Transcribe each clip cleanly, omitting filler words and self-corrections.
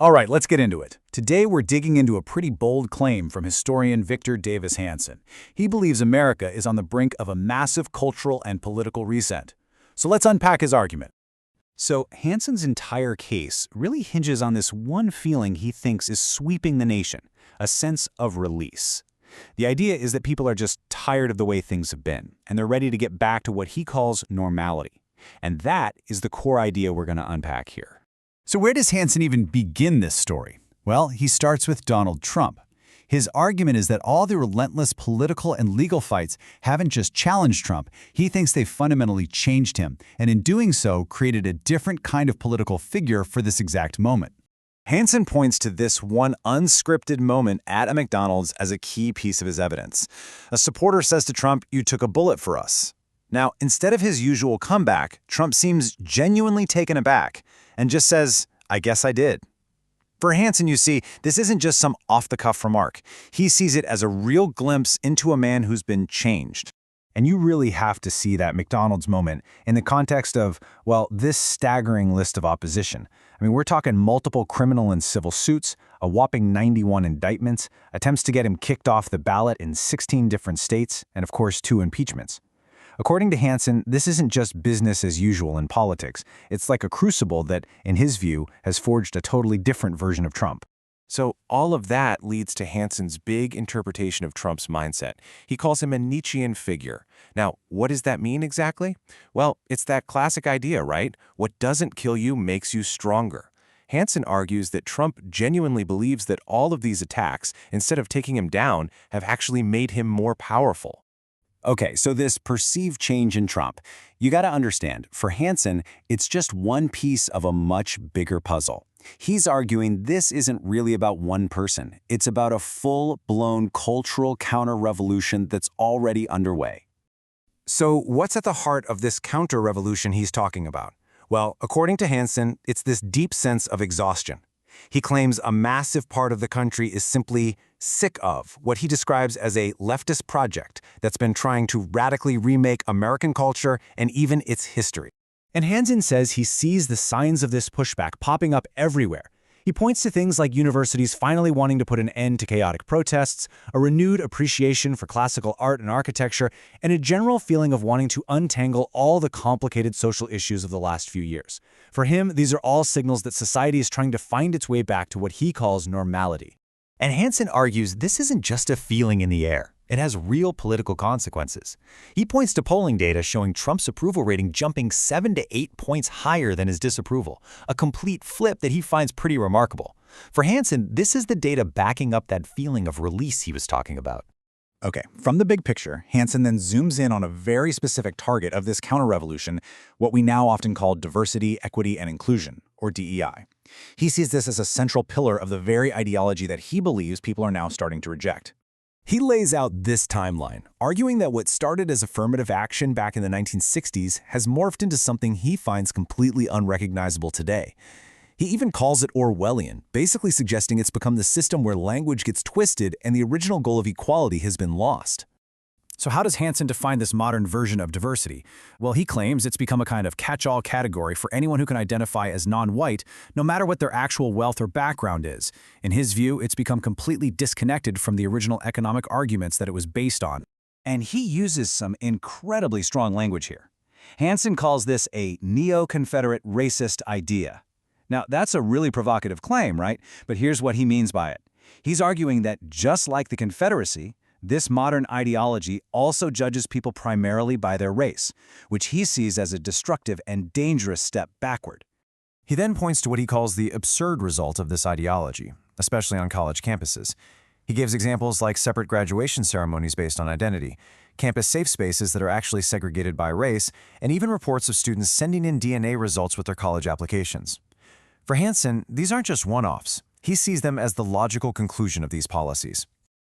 All right, let's get into it. Today we're digging into a pretty bold claim from historian Victor Davis Hanson. He believes America is on the brink of a massive cultural and political reset. So let's unpack his argument. So Hanson's entire case really hinges on this one feeling he thinks is sweeping the nation, a sense of release. The idea is that people are just tired of the way things have been, and they're ready to get back to what he calls normality. And that is the core idea we're going to unpack here. So where does Hanson even begin this story? Well, he starts with Donald Trump. His argument is that all the relentless political and legal fights haven't just challenged Trump, he thinks they've fundamentally changed him, and in doing so, created a different kind of political figure for this exact moment. Hanson points to this one unscripted moment at a McDonald's as a key piece of his evidence. A supporter says to Trump, "You took a bullet for us." Now, instead of his usual comeback, Trump seems genuinely taken aback and just says, "I guess I did." For Hanson, you see, this isn't just some off-the-cuff remark. He sees it as a real glimpse into a man who's been changed. And you really have to see that McDonald's moment in the context of, well, this staggering list of opposition. I mean, we're talking multiple criminal and civil suits, a whopping 91 indictments, attempts to get him kicked off the ballot in 16 different states, and of course 2 impeachments. According to Hanson, this isn't just business as usual in politics. It's like a crucible that, in his view, has forged a totally different version of Trump. So all of that leads to Hanson's big interpretation of Trump's mindset. He calls him a Nietzschean figure. Now, what does that mean exactly? Well, it's that classic idea, right? What doesn't kill you makes you stronger. Hanson argues that Trump genuinely believes that all of these attacks, instead of taking him down, have actually made him more powerful. Okay, so this perceived change in Trump, you got to understand, for Hanson, it's just one piece of a much bigger puzzle. He's arguing this isn't really about one person. It's about a full-blown cultural counter-revolution that's already underway. So what's at the heart of this counter-revolution he's talking about? Well, according to Hanson, it's this deep sense of exhaustion. He claims a massive part of the country is simply sick of what he describes as a leftist project that's been trying to radically remake American culture and even its history. And Hanson says he sees the signs of this pushback popping up everywhere. He points to things like universities finally wanting to put an end to chaotic protests, a renewed appreciation for classical art and architecture, and a general feeling of wanting to untangle all the complicated social issues of the last few years. For him, these are all signals that society is trying to find its way back to what he calls normality. And Hanson argues this isn't just a feeling in the air. It has real political consequences. He points to polling data showing Trump's approval rating jumping 7 to 8 points higher than his disapproval, a complete flip that he finds pretty remarkable. For Hanson, this is the data backing up that feeling of release he was talking about. Okay, from the big picture, Hanson then zooms in on a very specific target of this counter-revolution, what we now often call diversity, equity, and inclusion, or DEI. He sees this as a central pillar of the very ideology that he believes people are now starting to reject. He lays out this timeline, arguing that what started as affirmative action back in the 1960s has morphed into something he finds completely unrecognizable today. He even calls it Orwellian, basically suggesting it's become the system where language gets twisted and the original goal of equality has been lost. So how does Hanson define this modern version of diversity? Well, he claims it's become a kind of catch-all category for anyone who can identify as non-white, no matter what their actual wealth or background is. In his view, it's become completely disconnected from the original economic arguments that it was based on. And he uses some incredibly strong language here. Hanson calls this a neo-Confederate racist idea. Now, that's a really provocative claim, right? But here's what he means by it. He's arguing that just like the Confederacy, this modern ideology also judges people primarily by their race, which he sees as a destructive and dangerous step backward. He then points to what he calls the absurd result of this ideology, especially on college campuses. He gives examples like separate graduation ceremonies based on identity, campus safe spaces that are actually segregated by race, and even reports of students sending in DNA results with their college applications. For Hanson, these aren't just one-offs. He sees them as the logical conclusion of these policies.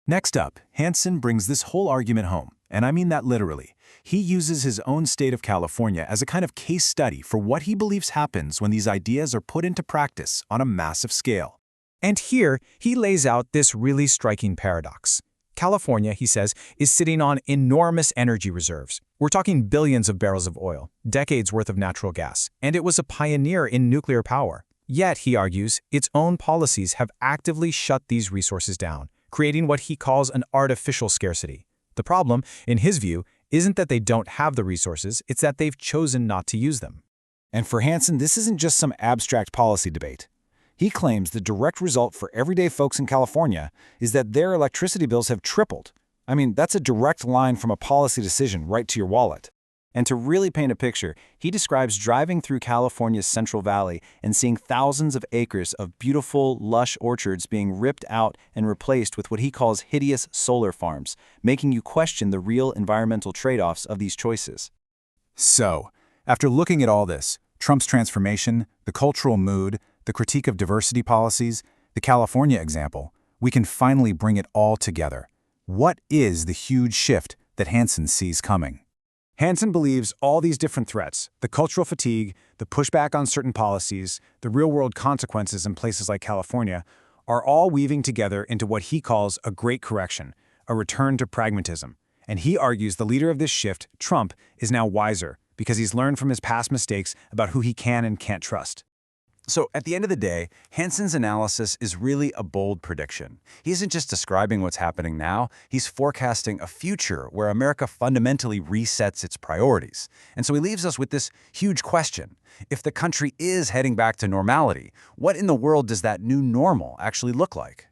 Next up, Hanson brings this whole argument home, and I mean that literally. He uses his own state of California as a kind of case study for what he believes happens when these ideas are put into practice on a massive scale. And here, he lays out this really striking paradox. California, he says, is sitting on enormous energy reserves. We're talking billions of barrels of oil, decades worth of natural gas, and it was a pioneer in nuclear power. Yet, he argues, its own policies have actively shut these resources down, creating what he calls an artificial scarcity. The problem, in his view, isn't that they don't have the resources, it's that they've chosen not to use them. And for Hanson, this isn't just some abstract policy debate. He claims the direct result for everyday folks in California is that their electricity bills have tripled. I mean, that's a direct line from a policy decision right to your wallet. And to really paint a picture, he describes driving through California's Central Valley and seeing thousands of acres of beautiful, lush orchards being ripped out and replaced with what he calls hideous solar farms, making you question the real environmental trade-offs of these choices. So, after looking at all this, Trump's transformation, the cultural mood, the critique of diversity policies, the California example, we can finally bring it all together. What is the huge shift that Hanson sees coming? Hanson believes all these different threats, the cultural fatigue, the pushback on certain policies, the real-world consequences in places like California, are all weaving together into what he calls a great correction, a return to pragmatism. And he argues the leader of this shift, Trump, is now wiser because he's learned from his past mistakes about who he can and can't trust. So at the end of the day, Hanson's analysis is really a bold prediction. He isn't just describing what's happening now, he's forecasting a future where America fundamentally resets its priorities. And so he leaves us with this huge question. If the country is heading back to normality, what in the world does that new normal actually look like?